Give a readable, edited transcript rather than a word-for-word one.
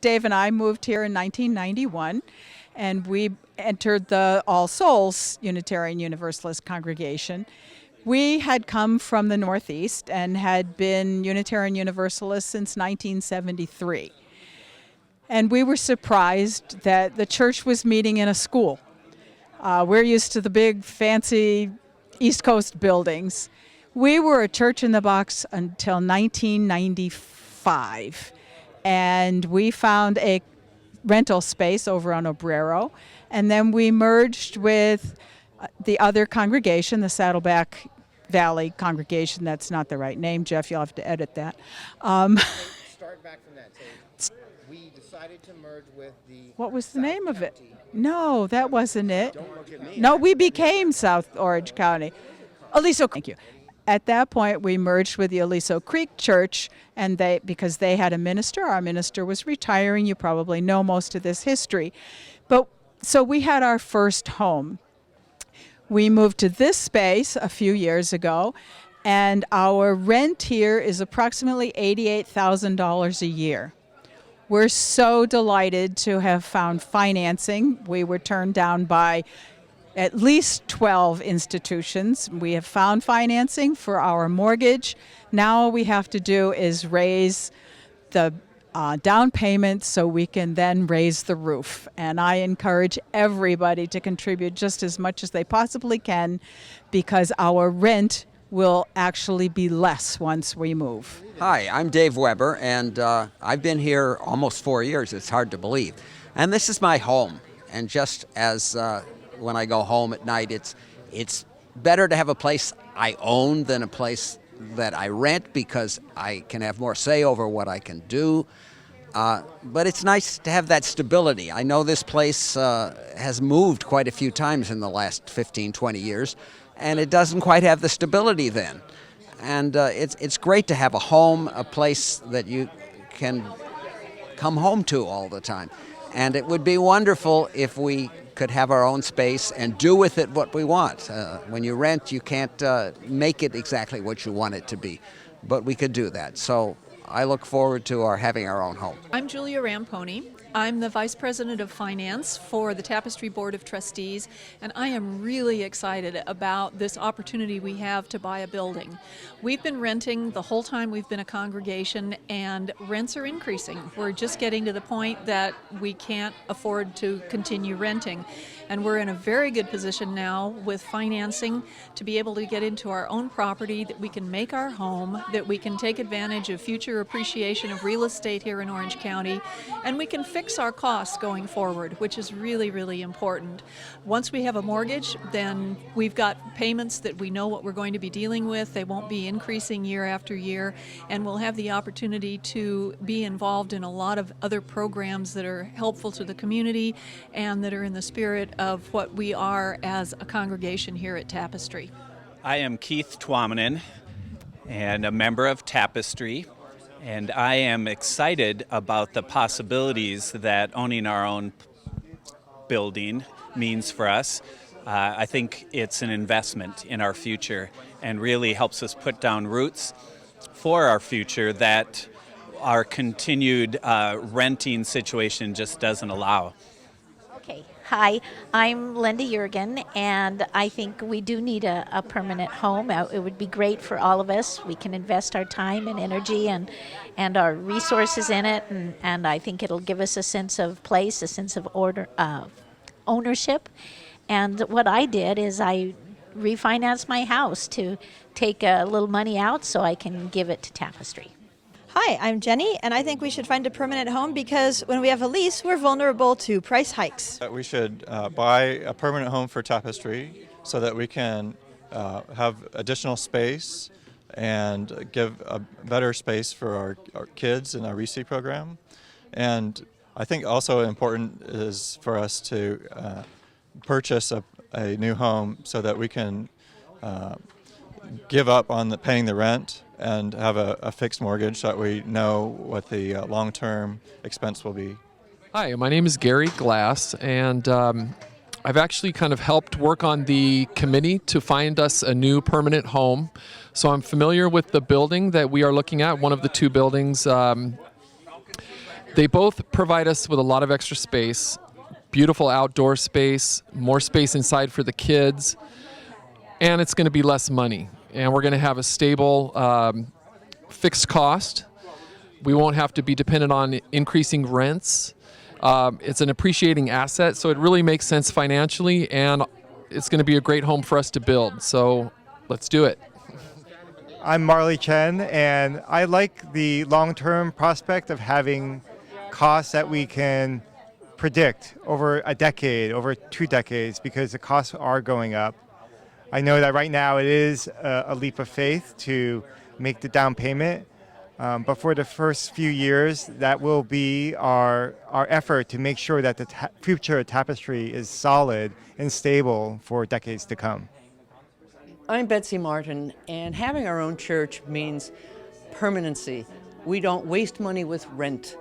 Dave and I moved here in 1991, and we entered the All Souls Unitarian Universalist congregation. We had come from the Northeast and had been Unitarian Universalists since 1973. And we were surprised that the church was meeting in a school. We're used to the big, fancy East Coast buildings. We were a church in the box until 1995. And we found a rental space over on Obrero. And then we merged with the other congregation, the Saddleback Valley congregation. That's not the right name, Jeff. You'll have to edit that. Start back from that. So we decided to merge with the... What was the name of it? No, that wasn't it. Don't look at me. No, we became South Orange County. Aliso, thank you. At that point, we merged with the Aliso Creek Church, and because they had a minister. Our minister was retiring. You probably know most of this history. So we had our first home. We moved to this space a few years ago, and our rent here is approximately $88,000 a year. We're so delighted to have found financing. We were turned down by at least 12 institutions. We have found financing for our mortgage. Now all we have to do is raise the down payment so we can then raise the roof. And I encourage everybody to contribute just as much as they possibly can, because our rent will actually be less once we move. Hi, I'm Dave Weber, and I've been here almost 4 years. It's hard to believe. And this is my home. And just as when I go home at night, it's better to have a place I own than a place that I rent, because I can have more say over what I can do. But it's nice to have that stability. I know this place has moved quite a few times in the last 15, 20 years, and it doesn't quite have the stability then. And it's great to have a home, a place that you can come home to all the time. And it would be wonderful if we could have our own space and do with it what we want. When you rent, you can't make it exactly what you want it to be, but we could do that. So I look forward to having our own home. I'm Julia Ramponi. I'm the Vice President of Finance for the Tapestry Board of Trustees, and I am really excited about this opportunity we have to buy a building. We've been renting the whole time we've been a congregation, and rents are increasing. We're just getting to the point that we can't afford to continue renting. And we're in a very good position now with financing to be able to get into our own property, that we can make our home, that we can take advantage of future appreciation of real estate here in Orange County, and we can fix our costs going forward, which is really, really important. Once we have a mortgage, then we've got payments that we know what we're going to be dealing with. They won't be increasing year after year, and we'll have the opportunity to be involved in a lot of other programs that are helpful to the community and that are in the spirit of what we are as a congregation here at Tapestry. I am Keith Twamanen and a member of Tapestry, and I am excited about the possibilities that owning our own building means for us. I think it's an investment in our future and really helps us put down roots for our future that our continued renting situation just doesn't allow. Okay. Hi, I'm Linda Jurgen, and I think we do need a permanent home. It would be great for all of us. We can invest our time and energy and our resources in it, and I think it'll give us a sense of place, a sense of ownership. And what I did is I refinanced my house to take a little money out so I can give it to Tapestry. Hi, I'm Jenny, and I think we should find a permanent home because when we have a lease, we're vulnerable to price hikes. We should buy a permanent home for Tapestry so that we can have additional space and give a better space for our kids in our RESI program. And I think also important is for us to purchase a new home so that we can give up on paying the rent and have a fixed mortgage so that we know what the long-term expense will be. Hi, my name is Gary Glass, and I've actually kind of helped work on the committee to find us a new permanent home. So I'm familiar with the building that we are looking at, one of the two buildings that They both provide us with a lot of extra space, beautiful outdoor space, more space inside for the kids, and it's going to be less money. And we're going to have a stable fixed cost. We won't have to be dependent on increasing rents. It's an appreciating asset, so it really makes sense financially, and it's going to be a great home for us to build. So let's do it. I'm Marley Chen, and I like the long-term prospect of having costs that we can predict over a decade, over 2 decades, because the costs are going up. I know that right now it is a leap of faith to make the down payment, but for the first few years, that will be our effort to make sure that the future of Tapestry is solid and stable for decades to come. I'm Betsy Martin, and having our own church means permanency. We don't waste money with rent.